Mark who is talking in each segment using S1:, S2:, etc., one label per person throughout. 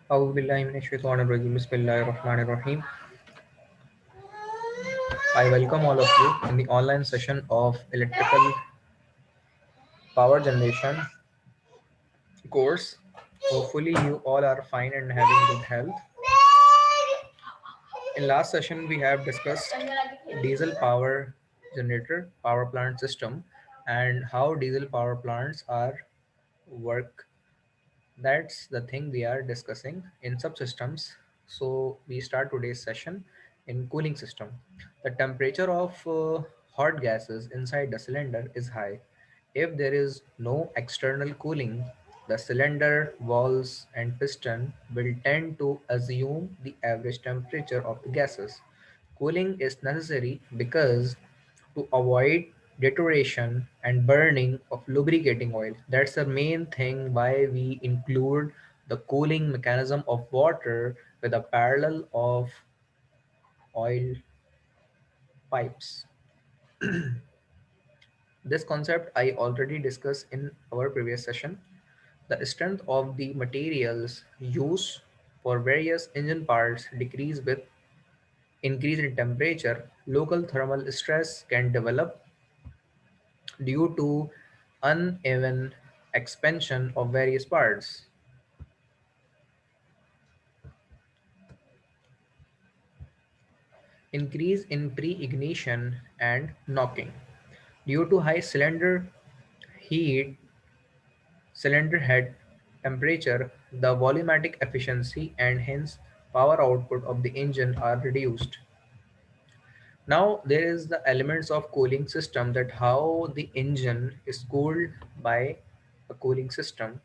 S1: أعوذ بالله من الشيطان الرجيم بسم الله الرحمن الرحيم. I welcome all of you in the online session of electrical power generation course. Hopefully you all are fine and having good health. In last session we have discussed diesel power generator power plant system and how diesel power plants are work. That's the thing we are discussing in subsystems. So we start today's session in cooling system. The temperature of hot gases inside the cylinder is high. If there is no external cooling, the cylinder walls and piston will tend to assume the average temperature of the gases. Cooling is necessary because to avoid deterioration and burning of lubricating oil. That's the main thing why we include the cooling mechanism of water with a parallel of oil pipes. This concept I already discussed in our previous session. The strength of the materials used for various engine parts decrease with increase in temperature. Local thermal stress can develop due to uneven expansion of various parts. Increase in pre-ignition and knocking. Due to high cylinder heat, cylinder head temperature, the volumetric efficiency and hence power output of the engine are reduced. Now there is the elements of cooling system that how the engine is cooled by a cooling system.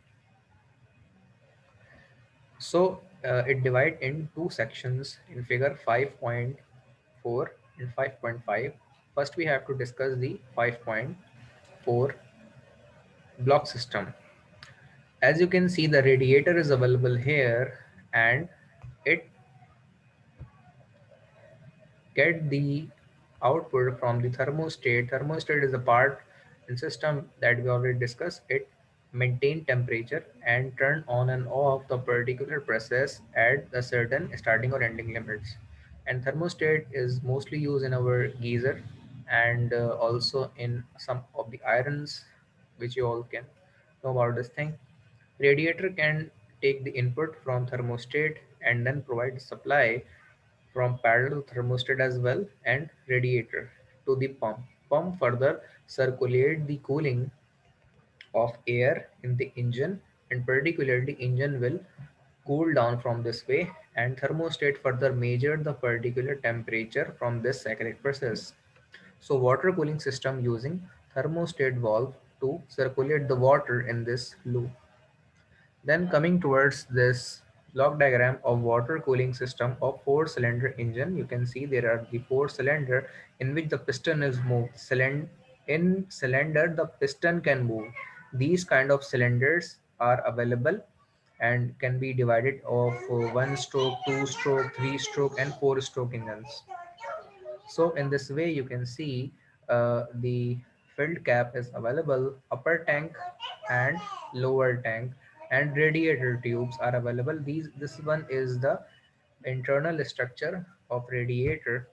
S1: So it divide in two sections in figure 5.4 and 5.5. First we have to discuss the 5.4 block system. As you can see the radiator is available here and it get the output from the thermostat. Thermostat is a part in system that we already discussed. It maintain temperature and turn on and off the particular process at the certain starting or ending limits. And thermostat is mostly used in our geyser and also in some of the irons, which you all can know about this thing. Radiator can take the input from thermostat and then provide supply from parallel thermostat as well and radiator to the pump. Pump further circulate the cooling of air in the engine and particularly engine will cool down from this way and thermostat further measure the particular temperature from this cyclic process. So water cooling system using thermostat valve to circulate the water in this loop. Then coming towards this block diagram of water cooling system of four cylinder engine, you can see there are the four cylinder in which the piston is moved. In cylinder, the piston can move. These kind of cylinders are available and can be divided of one stroke, two stroke, three stroke and four stroke engines. So in this way, you can see the filled cap is available, upper tank and lower tank, and radiator tubes are available. This one is the internal structure of radiator.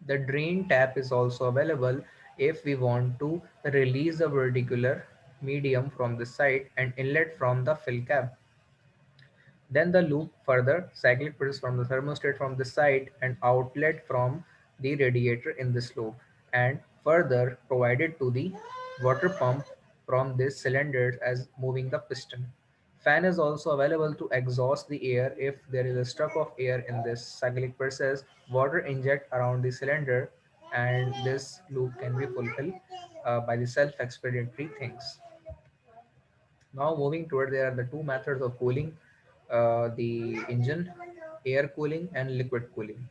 S1: The drain tap is also available if we want to release the particular medium from the side and inlet from the fill cap. Then the loop further cyclic process from the thermostat from the side and outlet from the radiator in this loop and further provided to the water pump from this cylinders as moving the piston. Fan is also available to exhaust the air if there is a stock of air in this cyclic process. Water inject around the cylinder and this loop can be fulfilled by the self-explanatory things. Now moving toward there are the two methods of cooling the engine, air cooling and liquid cooling.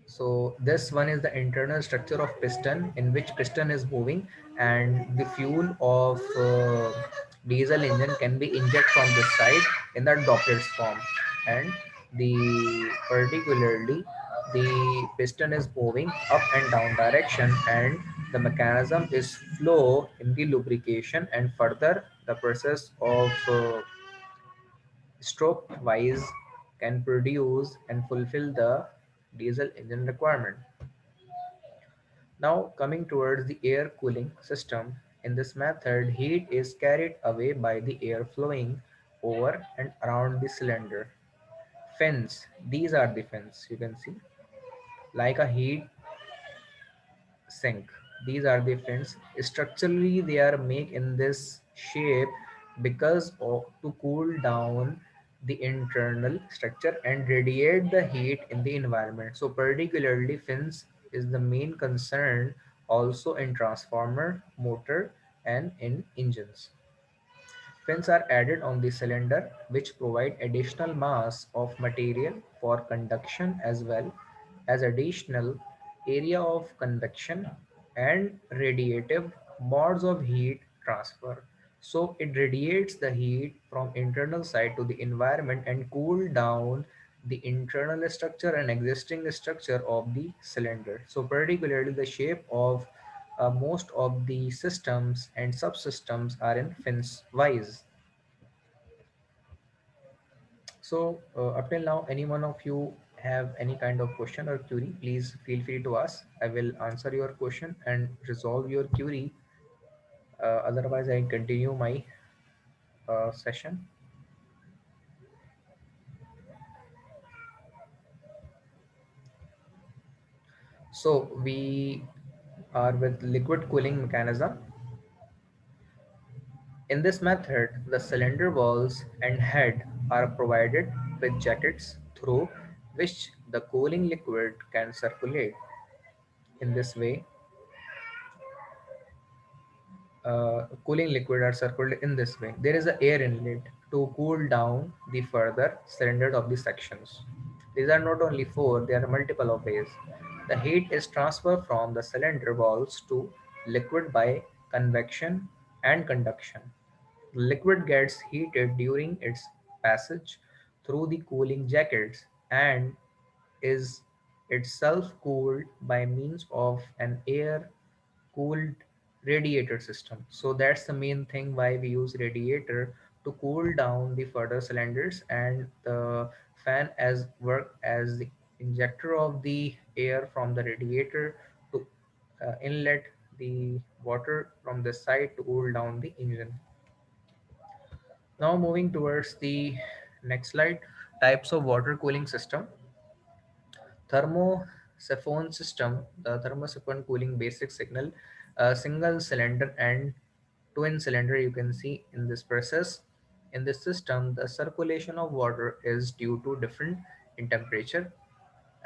S1: So this one is the internal structure of piston in which piston is moving and the fuel of diesel engine can be injected from this side in the droplets form and the particularly the piston is moving up and down direction and the mechanism is flow in the lubrication and further the process of stroke wise can produce and fulfill the diesel engine requirement. Now coming towards the air cooling system, in this method heat is carried away by the air flowing over and around the cylinder. Fins, these are the fins you can see, like a heat sink. These are the fins. Structurally, they are made in this shape because of to cool down the internal structure and radiate the heat in the environment. So particularly fins is the main concern also in transformer, motor and in engines. Fins are added on the cylinder which provide additional mass of material for conduction as well as additional area of convection and radiative modes of heat transfer. So it radiates the heat from internal side to the environment and cool down the internal structure and existing structure of the cylinder. So particularly the shape of most of the systems and subsystems are in fins wise. So up till now, any one of you have any kind of question or query, please feel free to ask. I will answer your question and resolve your query. Otherwise, I continue my session. So we are with liquid cooling mechanism. In this method, the cylinder walls and head are provided with jackets through which the cooling liquid can circulate. In this way, cooling liquid are circled in this way. There is an air inlet to cool down the further cylinders of the sections. These are not only four, there are multiple of ways. The heat is transferred from the cylinder walls to liquid by convection and conduction. The liquid gets heated during its passage through the cooling jackets and is itself cooled by means of an air cooled radiator system. So that's the main thing why we use radiator to cool down the further cylinders, and the fan as work as the injector of the air from the radiator to inlet the water from the side to cool down the engine. Now moving towards the next slide, types of water cooling system. Thermosiphon system, the thermosiphon cooling basic signal, single cylinder and twin cylinder you can see in this process. In this system, the circulation of water is due to different in temperature.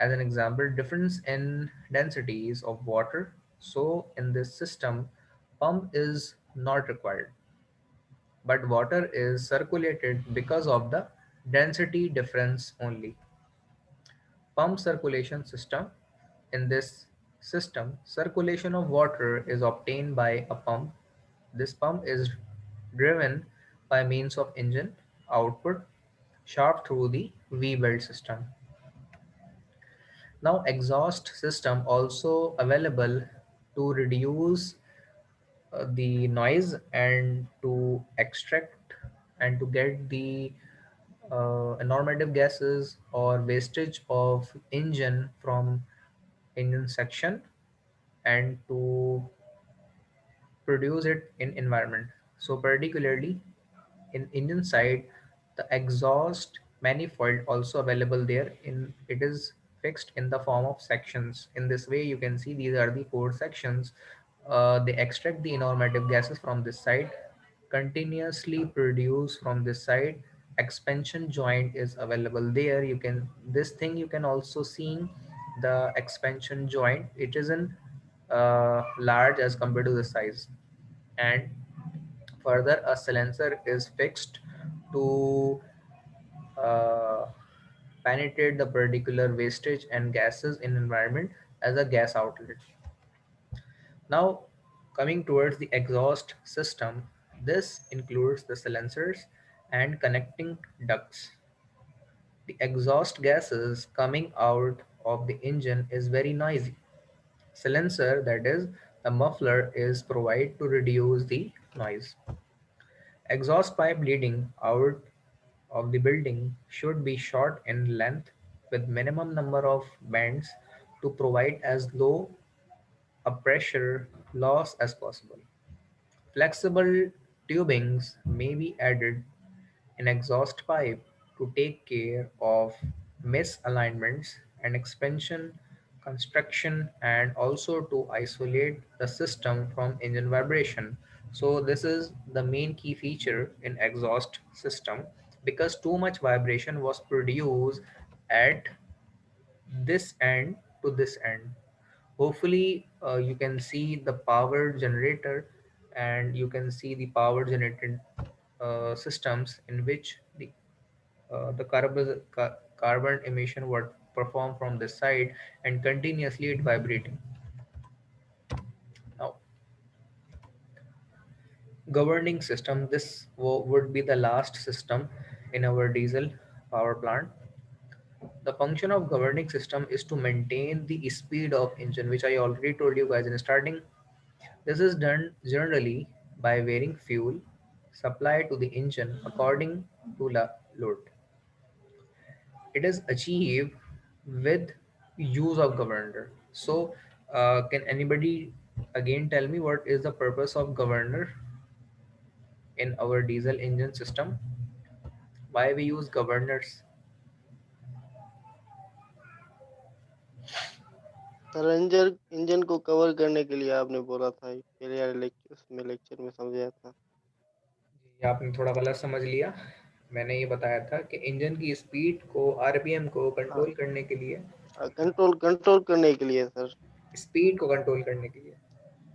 S1: As an example, difference in densities of water. So in this system, pump is not required, but water is circulated because of the density difference only. Pump circulation system. In this system, circulation of water is obtained by a pump. This pump is driven by means of engine output shaft through the V-belt system. Now exhaust system also available to reduce the noise and to extract and to get the normative gases or wastage of engine from engine section and to produce it in environment. So particularly in engine side, the exhaust manifold also available there. In it is fixed in the form of sections. In this way you can see these are the four sections. They extract the normative gases from this side, continuously produce from this side. Expansion joint is available there. You can this thing you can also see the expansion joint. It isn't large as compared to the size, and further a silencer is fixed to uh, penetrate the particular wastage and gases in environment as a gas outlet. Now coming towards the exhaust system, this includes the silencers and connecting ducts. The exhaust gases coming out of the engine is very noisy. Silencer, that is the muffler, is provided to reduce the noise. Exhaust pipe leading out of the building should be short in length with minimum number of bends to provide as low a pressure loss as possible. Flexible tubings may be added in exhaust pipe to take care of misalignments and expansion construction and also to isolate the system from engine vibration. So this is the main key feature in exhaust system because too much vibration was produced at this end to this end. Hopefully you can see the power generator and you can see the power generated systems in which the carbon emission would perform from this side and continuously it vibrating. Now, governing system, this would be the last system in our diesel power plant. The function of governing system is to maintain the speed of engine, which I already told you guys in starting. This is done generally by varying fuel supply to the engine according to the load. It is achieved with use of governor. So, can anybody again tell me what is the purpose of governor in our diesel engine system? Why we use governors?
S2: Sir engine engine को cover करने के लिए आपने बोला था पहले यार lecture उसमें लेक्चर में समझाया था।
S1: जी, आपने थोड़ा गलत समझ लिया। मैंने ये बताया था कि इंजन की स्पीड को आरपीएम को
S2: हाँ,
S1: कंट्रोल करने के लिए,
S2: कंट्रोल कंट्रोल करने के लिए सर।
S1: स्पीड को कंट्रोल करने के लिए।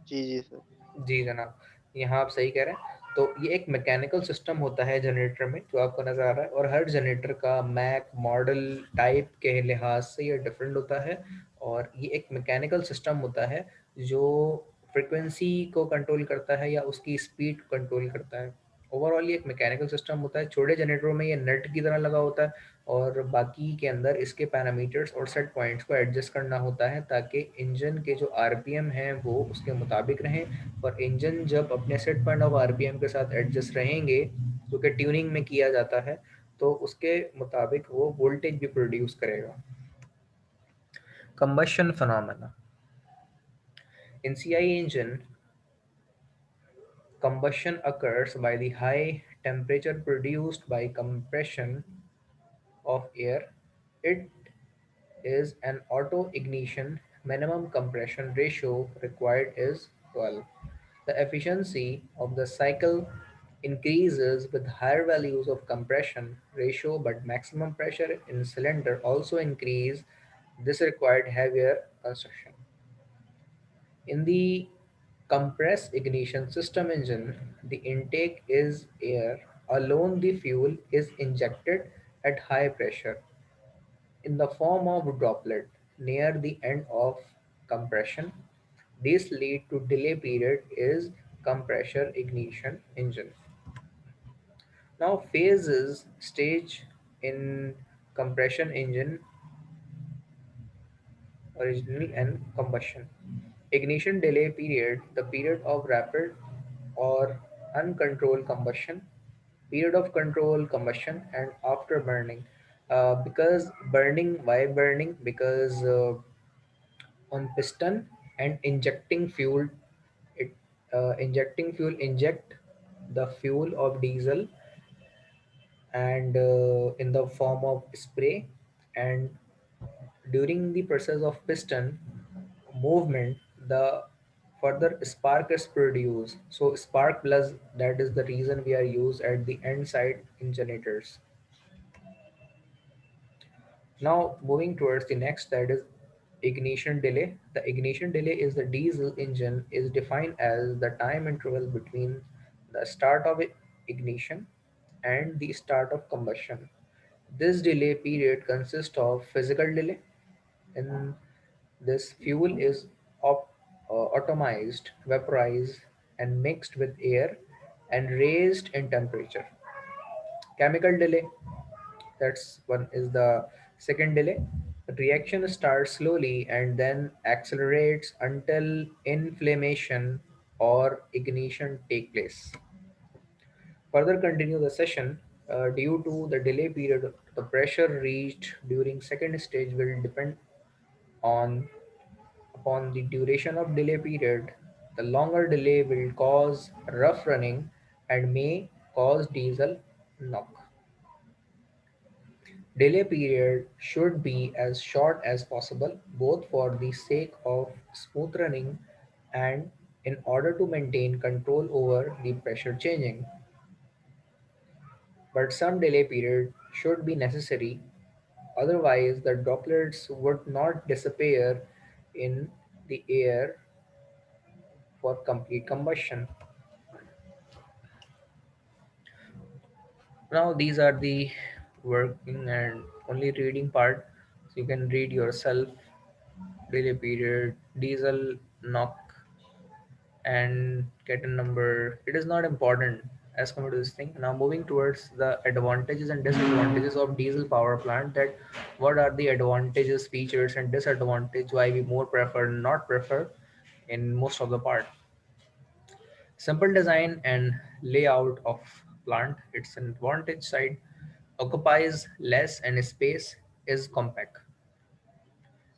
S2: जी जी सर।
S1: जी जनाब, यहाँ आप सही कह रहे हैं। तो ये एक मैकेनिकल सिस्टम होता है जनरेटर में जो आपको नज़र आ रहा है, और हर जनरेटर का मैक मॉडल टाइप के लिहाज से ये डिफरेंट होता है। और ये एक मैकेनिकल सिस्टम होता है जो फ्रिक्वेंसी को कंट्रोल करता है या उसकी स्पीड को कंट्रोल करता है। ओवरऑल ये एक मैकेनिकल सिस्टम होता है। छोटे जनरेटरों में ये नट की तरह लगा होता है और बाकी के अंदर इसके पैरामीटर्स और सेट पॉइंट्स को एडजस्ट करना होता है ताकि इंजन के जो आरपीएम हैं वो उसके मुताबिक रहें, और इंजन जब अपने सेट पॉइंट ऑफ आरपीएम के साथ एडजस्ट रहेंगे जो कि ट्यूनिंग में किया जाता है तो उसके मुताबिक वो वोल्टेज भी प्रोड्यूस करेगा। Combustion phenomena in CI engine, combustion occurs by the high temperature produced by compression of air. It is an auto ignition. Minimum compression ratio required is 12. The efficiency of the cycle increases with higher values of compression ratio, but maximum pressure in cylinder also increase. This required heavier construction. In the compressed ignition system engine, the intake is air. Alone the fuel is injected at high pressure in the form of droplet near the end of compression. This lead to delay period is compressor ignition engine. Now phases stage in compression engine: original and combustion. Ignition delay period, the period of rapid or uncontrolled combustion, period of control combustion, and after burning. Because burning, why burning? Because on piston and injecting fuel, it injecting fuel inject the fuel of diesel and in the form of spray, and during the process of piston movement the further spark is produced. So spark plus, that is the reason we are used at the end side in generators. Now moving towards the next, that is ignition delay. The ignition delay is the diesel engine is defined as the time interval between the start of ignition and the start of combustion. This delay period consists of physical delay. In this, fuel is atomized, vaporized, and mixed with air and raised in temperature. Chemical delay, that's one is the second delay. The reaction starts slowly and then accelerates until inflammation or ignition take place. Further continue the session. Due to the delay period, the pressure reached during second stage will depend on upon the duration of delay period. The longer delay will cause rough running and may cause diesel knock. Delay period should be as short as possible, both for the sake of smooth running and in order to maintain control over the pressure changing. But some delay period should be necessary, otherwise, the droplets would not disappear in the air for complete combustion. Now, these are the working and only reading part, so you can read yourself delay period, diesel knock, and get a number. It is not important as compared to this thing. Now moving towards the advantages and disadvantages of diesel power plant. That what are the advantages, features, and disadvantage? Why we more prefer, not prefer, in most of the part. Simple design and layout of plant. Its advantage side occupies less and space is compact,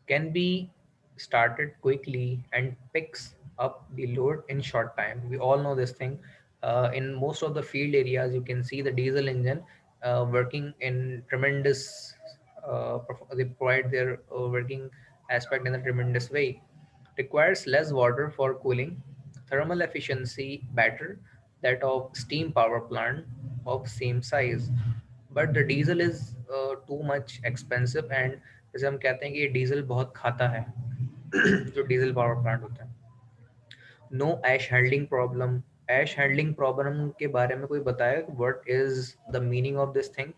S1: can be started quickly and picks up the load in short time. We all know this thing. In most of the field areas, you can see the diesel engine working in tremendous. They provide their working aspect in a tremendous way. Requires less water for cooling. Thermal efficiency better that of steam power plant of same size. But the diesel is too much expensive and जैसे हम कहते हैं कि ये diesel बहुत खाता है जो डीजल पावर प्लांट होता है. No ash handling problem. Ash handling problem के बारे में कोई बताया what is the meaning of this thing.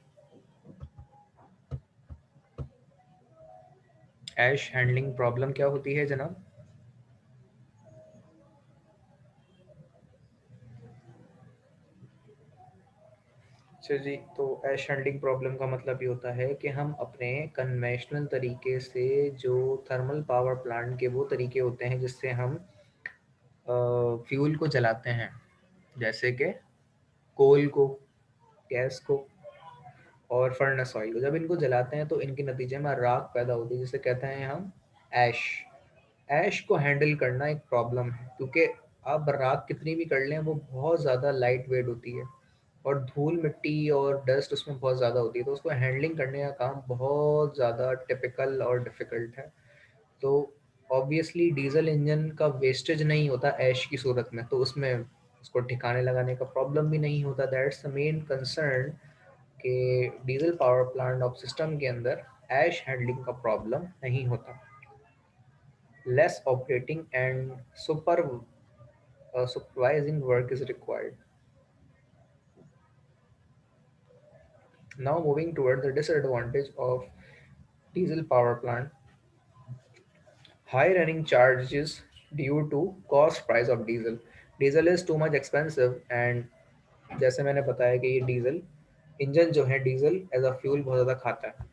S1: Ash handling problem क्या होती है जनाब. अच्छा जी, तो ऐश हैंडलिंग प्रॉब्लम का मतलब ये होता है कि हम अपने कन्वेंशनल तरीके से जो थर्मल पावर प्लांट के वो तरीके होते हैं जिससे हम फ्यूल को जलाते हैं, जैसे कि कोल को, गैस को और फर्नेस ऑयल को. जब इनको जलाते हैं तो इनके नतीजे में राख पैदा होती है जिसे कहते हैं हम ऐश. ऐश को हैंडल करना एक प्रॉब्लम है क्योंकि आप राख कितनी भी कर लें वो बहुत ज़्यादा लाइट वेट होती है और धूल मिट्टी और डस्ट उसमें बहुत ज़्यादा होती है, तो उसको हैंडलिंग करने का काम बहुत ज़्यादा टिपिकल और डिफ़िकल्ट है. तो ऑब्वियसली डीजल इंजन का वेस्टेज नहीं होता ऐश की सूरत में, तो उसमें उसको ठिकाने लगाने का प्रॉब्लम भी नहीं होता. दैट्स द मेन कंसर्न कि diesel power plant of system के अंदर ऐश हैंडलिंग का प्रॉब्लम नहीं होता. Less operating and supervising work is required. Now moving toward the disadvantage of diesel power plant. High running charges due to cost price of diesel. Diesel is too much expensive and जैसे मैंने बताया कि ये diesel engine जो है diesel as a fuel बहुत ज़्यादा खाता है.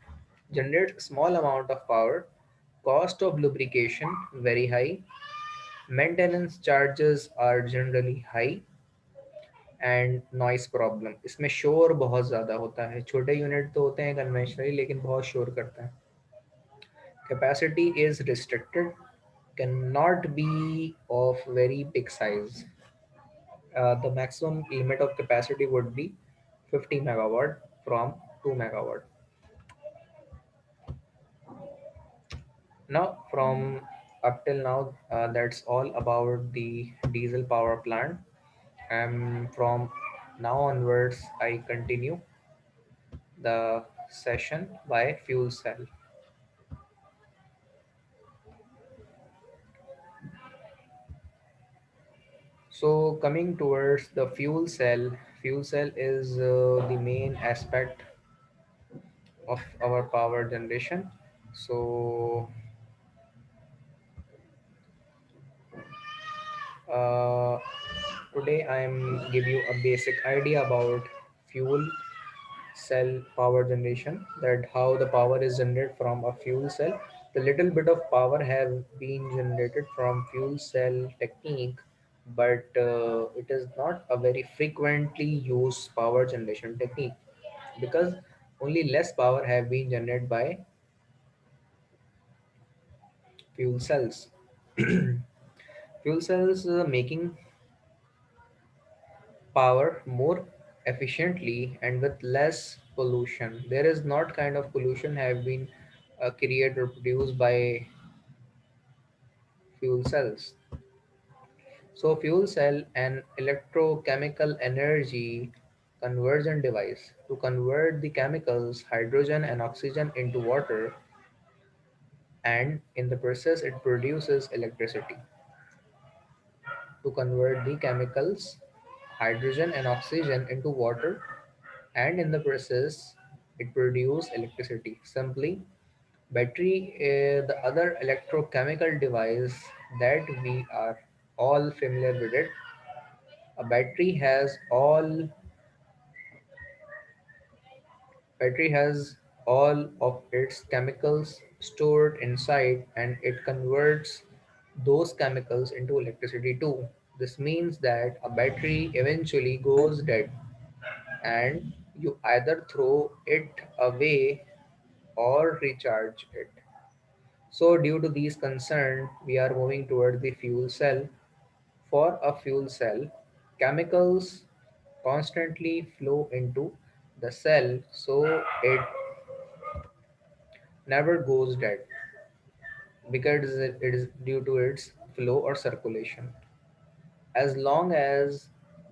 S1: Generate small amount of power. Cost of lubrication very high. Maintenance charges are generally high. And noise problem. इसमें शोर बहुत ज़्यादा होता है. छोटे यूनिट तो होते हैं कन्वेंशनली लेकिन बहुत शोर करता है. Capacity is restricted, can not be of very big size. The maximum limit of capacity would be 50 megawatt from 2 megawatt. Now, from up till now, that's all about the diesel power plant. And from now onwards, I continue the session by fuel cell. So, coming towards the fuel cell is the main aspect of our power generation. So, uh, today I am give you a basic idea about fuel cell power generation, that how the power is generated from a fuel cell. The little bit of power have been generated from fuel cell technique, but it is not a very frequently used power generation technique. because only less power have been generated by fuel cells. Fuel cells making power more efficiently and with less pollution. There is not kind of pollution have been created or produced by fuel cells. So fuel cell an electrochemical energy conversion device to convert the chemicals hydrogen and oxygen into water, and in the process it produces electricity. To convert the chemicals hydrogen and oxygen into water, and in the process it produces electricity. Simply, battery is the other electrochemical device that we are all familiar with it. A battery has all of its chemicals stored inside, and it converts those chemicals into electricity too. This means that a battery eventually goes dead and you either throw it away or recharge it. So, due to these concerns, we are moving towards the fuel cell. For a fuel cell, chemicals constantly flow into the cell so it never goes dead because it is due to its flow or circulation. As long as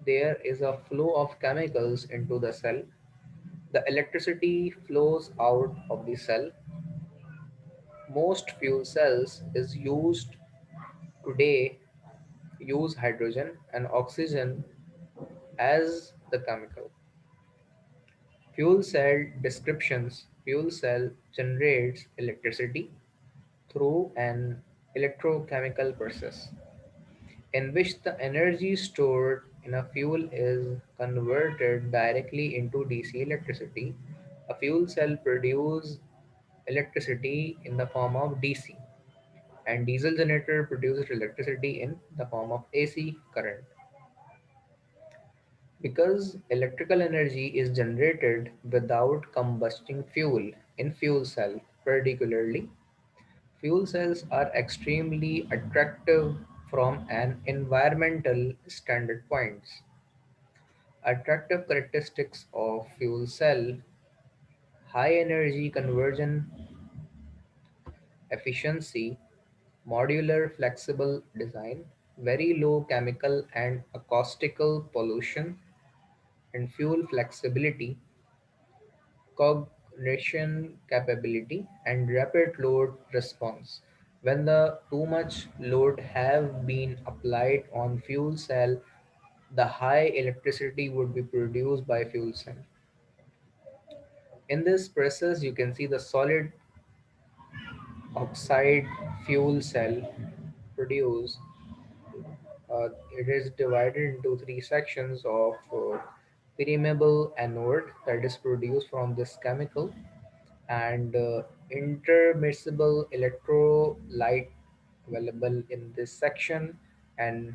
S1: there is a flow of chemicals into the cell, the electricity flows out of the cell. Most fuel cells is used today use hydrogen and oxygen as the chemical. Fuel cell descriptions. Fuel cell generates electricity through an electrochemical process in which the energy stored in a fuel is converted directly into DC electricity. A fuel cell produces electricity in the form of DC, and diesel generator produces electricity in the form of AC current. Because electrical energy is generated without combusting fuel in fuel cell, particularly, fuel cells are extremely attractive from an environmental standpoint. Attractive characteristics of fuel cell: high energy conversion efficiency, modular flexible design, very low chemical and acoustical pollution, and fuel flexibility, cognition capability, and rapid load response. When the too much load have been applied on fuel cell, the high electricity would be produced by fuel cell. In this process, you can see the solid oxide fuel cell produce. It is divided into three sections of permeable anode that is produced from this chemical, and intermiscible electrolyte available in this section, and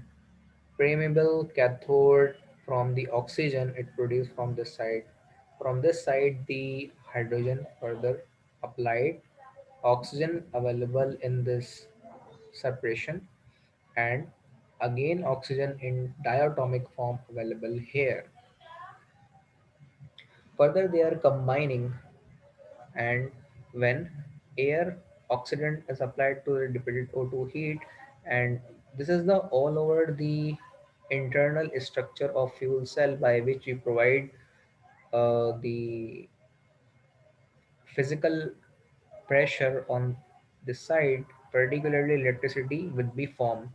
S1: permeable cathode from the oxygen it produced from this side. From this side, the hydrogen further applied, oxygen available in this separation, and again oxygen in diatomic form available here. Further, they are combining, and when air oxidant is applied to the depleted O2 heat, and this is the all over the internal structure of fuel cell by which we provide the physical pressure on the side, particularly electricity would be formed,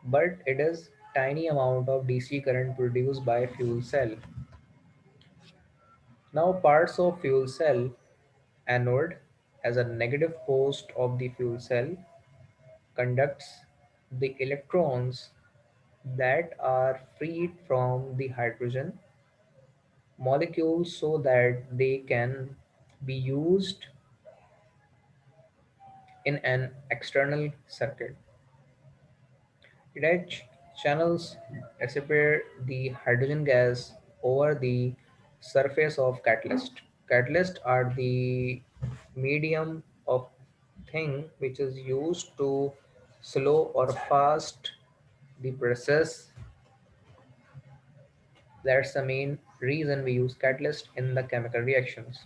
S1: but it is tiny amount of DC current produced by fuel cell. Now parts of fuel cell: anode as a negative host of the fuel cell conducts the electrons that are freed from the hydrogen molecules so that they can be used in an external circuit. It channels dissipate the hydrogen gas over the Surface of catalyst. Catalysts are the medium of thing which is used to slow or fast the process. That's the main reason we use catalyst in the chemical reactions.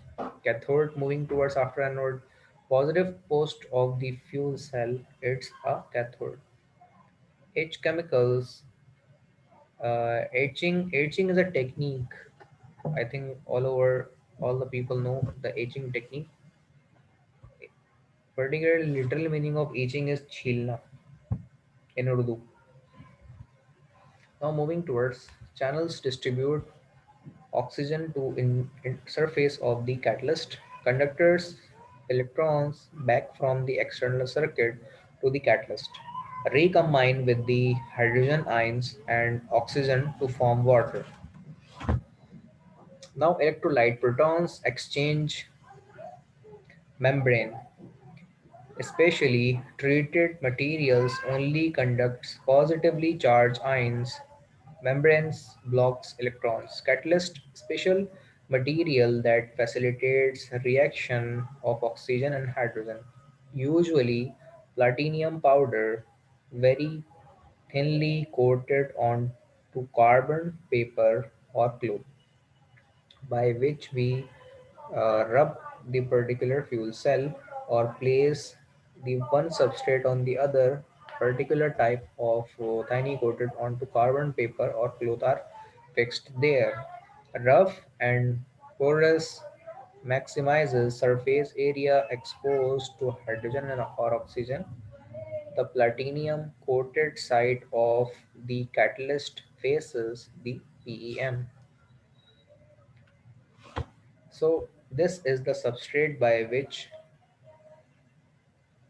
S1: Cathode moving towards after anode. Positive post of the fuel cell, it's a cathode. H chemicals. Etching is a technique. I think all over all the people know the etching technique. Particularly, literal meaning of etching is chilna in Urdu. Now moving towards channels distribute oxygen to in surface of the catalyst. Conductors electrons back from the external circuit to the catalyst. Recombine with the hydrogen ions and oxygen to form water. Now electrolyte protons exchange membrane. Especially treated materials only conducts positively charged ions. Membranes blocks electrons. Catalyst special material that facilitates reaction of oxygen and hydrogen. Usually platinum powder, very thinly coated onto carbon paper or cloth, by which we rub the particular fuel cell or place the one substrate on the other. Particular type of tiny coated onto carbon paper or cloth are fixed there. Rough and porous maximizes surface area exposed to hydrogen or oxygen. The platinum coated side of the catalyst faces the PEM. So this is the substrate by which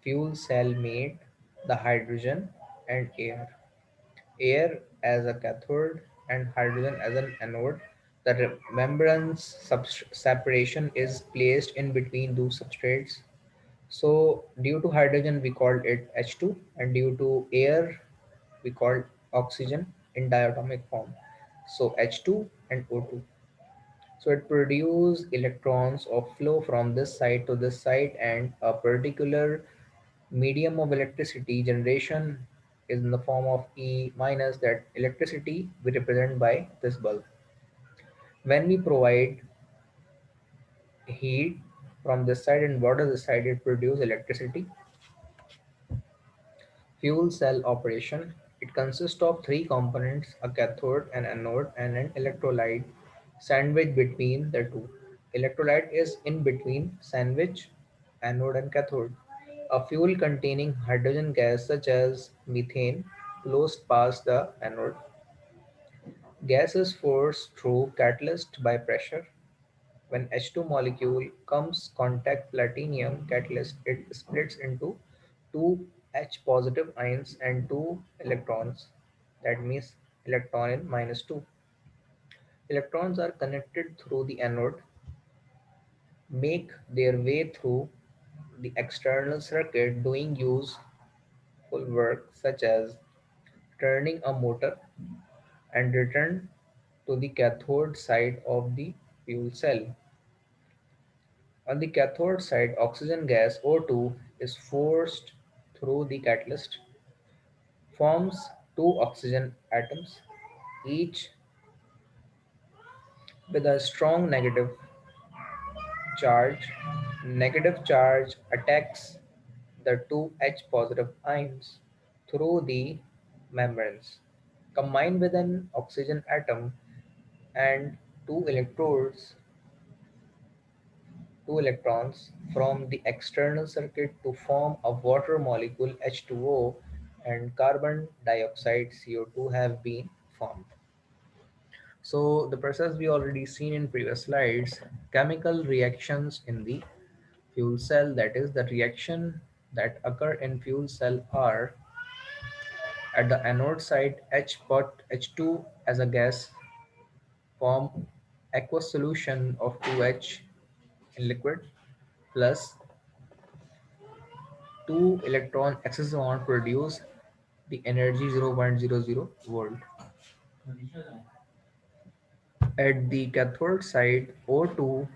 S1: fuel cell made the hydrogen and air. Air as a cathode and hydrogen as an anode. The membrane's separation is placed in between those substrates. So due to hydrogen we called it H2, and due to air we called oxygen in diatomic form. So H2 and O2. So it produces electrons of flow from this side to this side, and a particular medium of electricity generation is in the form of E minus. That electricity we represent by this bulb. When we provide heat from this side and water this side, it produces electricity. Fuel cell operation. It consists of three components: a cathode, an anode, and an electrolyte sandwich between the two. Electrolyte is in between sandwich anode and cathode. A fuel containing hydrogen gas such as methane flows past the anode. Gas is forced through catalyst by pressure. When H2 molecule comes contact platinum catalyst, it splits into two H positive ions and two electrons. That means electron in minus 2. Electrons are connected through the anode, make their way through the external circuit doing useful work such as turning a motor, and return to the cathode side of the fuel cell. On the cathode side, oxygen gas O2 is forced through the catalyst, forms two oxygen atoms, each with a strong negative charge. Negative charge attacks the two H positive ions through the membranes. Combined with an oxygen atom and two electrodes, two electrons from the external circuit to form a water molecule H2O, and carbon dioxide CO2 have been formed. So the process we already seen in previous slides. Chemical reactions in the fuel cell, that is the reaction that occur in fuel cell, are at the anode side. H put H2 as a gas, form aqueous solution of 2H in liquid, plus 2 electron excess ion produce the energy 0.00 volt. At the cathode side, O2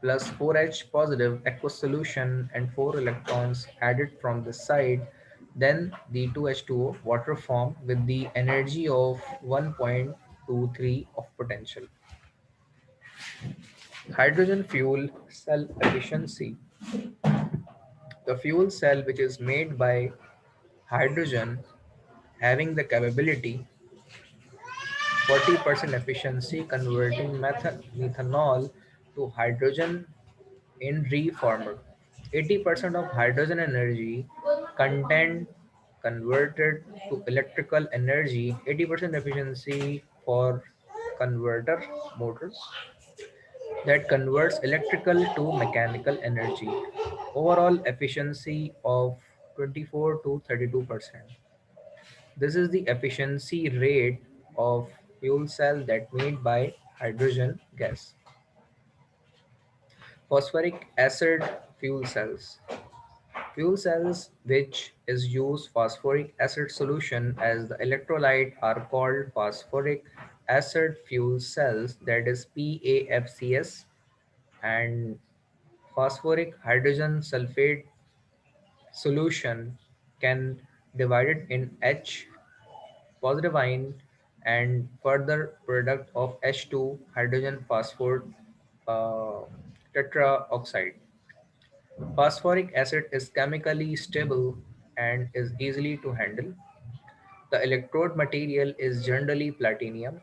S1: plus 4H positive aqueous solution and 4 electrons added from the side, then the 2H2O water form with the energy of 1.23 of potential. Hydrogen fuel cell efficiency. The fuel cell, which is made by hydrogen, having the capability 40% efficiency converting methanol to hydrogen in reformer. 80% of hydrogen energy content converted to electrical energy, 80% efficiency for converter motors that converts electrical to mechanical energy. Overall efficiency of 24 to 32%. This is the efficiency rate of fuel cell that made by hydrogen gas. Phosphoric acid fuel cells. Fuel cells which is use phosphoric acid solution as the electrolyte are called phosphoric acid fuel cells, that is PAFCS, and phosphoric hydrogen sulfate solution can divided in H positive ion and further product of H2 hydrogen phosphate uh, tetraoxide. Phosphoric acid is chemically stable and is easily to handle. The electrode material is generally platinum.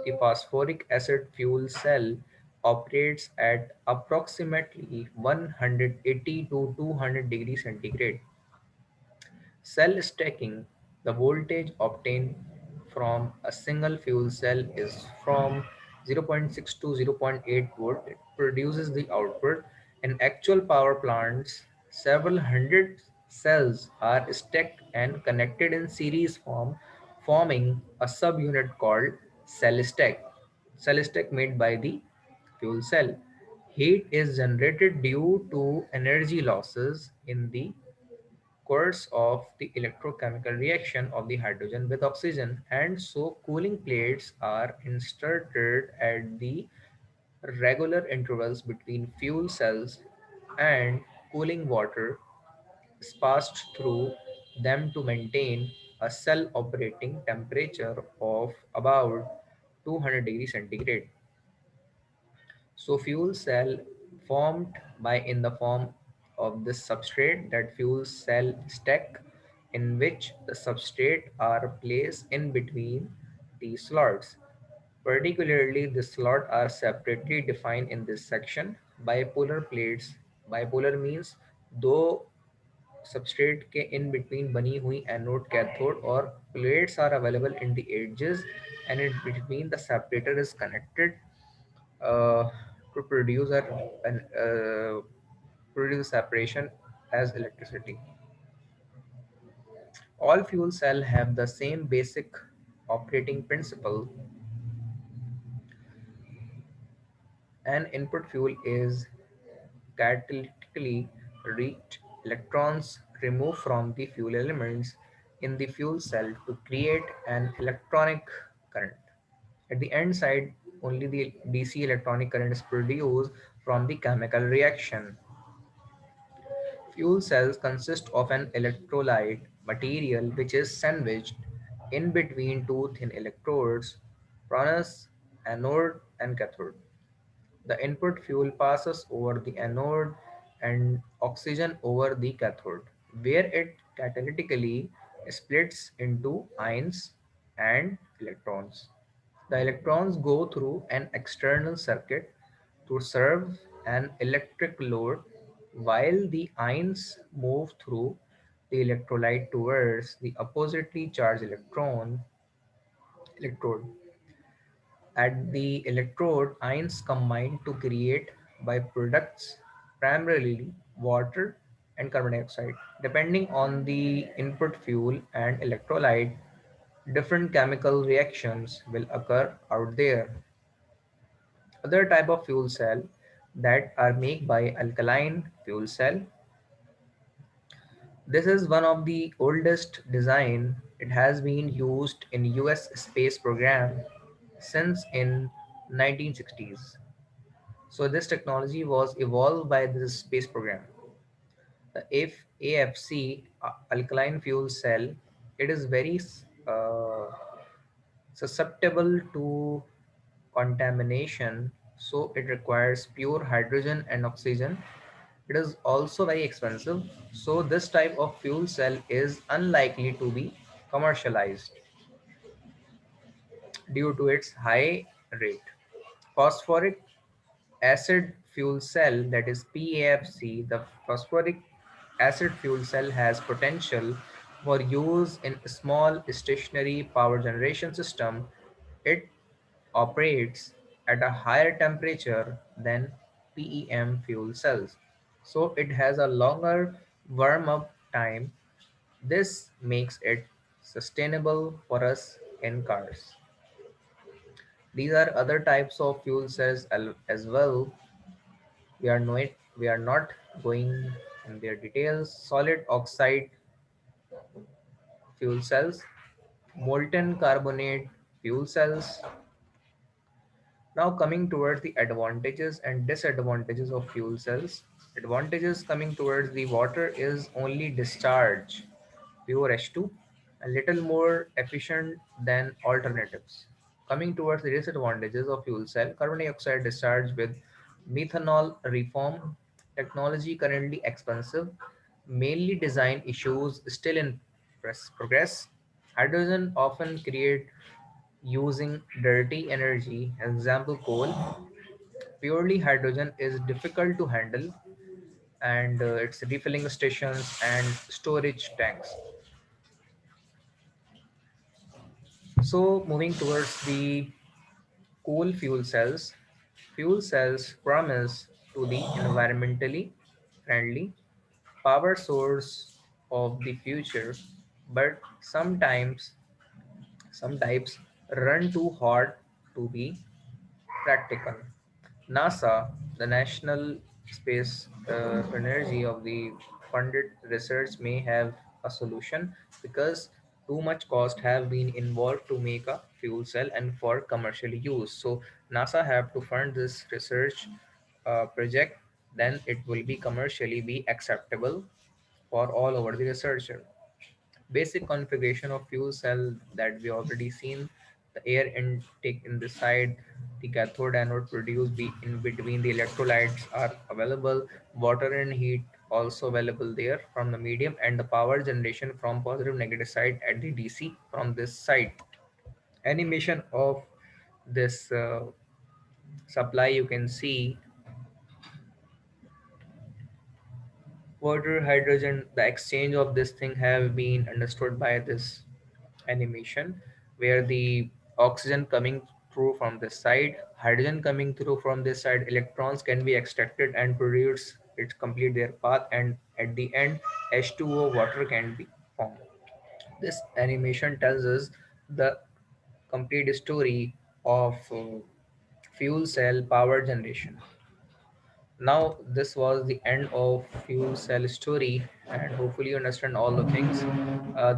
S1: The phosphoric acid fuel cell operates at approximately 180 to 200 degrees centigrade. Cell stacking: the voltage obtained from a single fuel cell is from 0.6 to 0.8 volt. It produces the output. In actual power plants, several hundred cells are stacked and connected in series form, forming a subunit called cell stack. Cell stack made by the fuel cell. Heat is generated due to energy losses in the course of the electrochemical reaction of the hydrogen with oxygen, and so cooling plates are inserted at the regular intervals between fuel cells, and cooling water is passed through them to maintain a cell operating temperature of about 200 degrees centigrade. So fuel cell formed by in the form of this substrate, that fuel cell stack, in which the substrate are placed in between the slots. Particularly the slot are separately defined in this section. Bipolar plates. Bipolar means दो substrate के in between बनी हुई anode cathode और plates are available in the edges, and in between the separator is connected uh, to produce separation as electricity. All fuel cells have the same basic operating principle. An input fuel is catalytically reached. Electrons removed from the fuel elements in the fuel cell to create an electronic current. At the end side, only the DC electronic current is produced from the chemical reaction. Fuel cells consist of an electrolyte material which is sandwiched in between two thin electrodes, furnace, anode and cathode. The input fuel passes over the anode and oxygen over the cathode, where it catalytically splits into ions and electrons. The electrons go through an external circuit to serve an electric load, while the ions move through the electrolyte towards the oppositely charged electrode. At the electrode, ions combine to create byproducts, primarily water and carbon dioxide. Depending on the input fuel and electrolyte, different chemical reactions will occur out there. Other type of fuel cell that are made by alkaline fuel cell. This is one of the oldest design. It has been used in US space program since in 1960s. So this technology was evolved by this space program. The AFC alkaline fuel cell, it is very uh, susceptible to contamination, so it requires pure hydrogen and oxygen. It is also very expensive, so this type of fuel cell is unlikely to be commercialized due to its high rate. Phosphoric acid fuel cell, that is PAFC, the phosphoric acid fuel cell has potential for use in small stationary power generation system. It operates at a higher temperature than PEM fuel cells, so it has a longer warm up time. This makes it sustainable for us in cars. These are other types of fuel cells as well. We are not going in their details. Solid oxide fuel cells, molten carbonate fuel cells. Now coming towards the advantages and disadvantages of fuel cells. Advantages coming towards the water is only discharge, pure H2, a little more efficient than alternatives. Coming towards the disadvantages of fuel cell, carbon dioxide discharge with methanol reform, technology currently expensive, mainly design issues still in progress. Hydrogen often create using dirty energy, example coal. Purely hydrogen is difficult to handle, and its refilling stations and storage tanks. So moving towards the coal fuel cells promise to the environmentally friendly power source of the future, but some types run too hard to be practical. NASA, the National Space Energy of the funded research, may have a solution because too much cost have been involved to make a fuel cell and for commercial use. So NASA have to fund this research project, then it will be commercially be acceptable for all over the researcher. Basic configuration of fuel cell that we already seen: the air intake in the side, the cathode anode produced in between the electrolytes are available, water and heat also available there from the medium, and the power generation from positive negative side at the DC from this side. Animation of this supply, you can see water, hydrogen, the exchange of this thing have been understood by this animation, where the oxygen coming through from this side, hydrogen coming through from this side, electrons can be extracted and produce it complete their path, and at the end H2O water can be formed. This animation tells us the complete story of fuel cell power generation. Now this was the end of fuel cell story, and hopefully you understand all the things.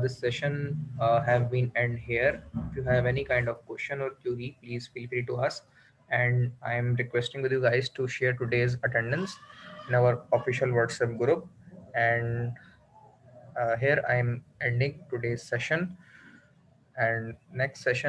S1: This session have been end here. If you have any kind of question or query, please feel free to ask, and I am requesting with you guys to share today's attendance in our official WhatsApp group. And here I am ending today's session, and next session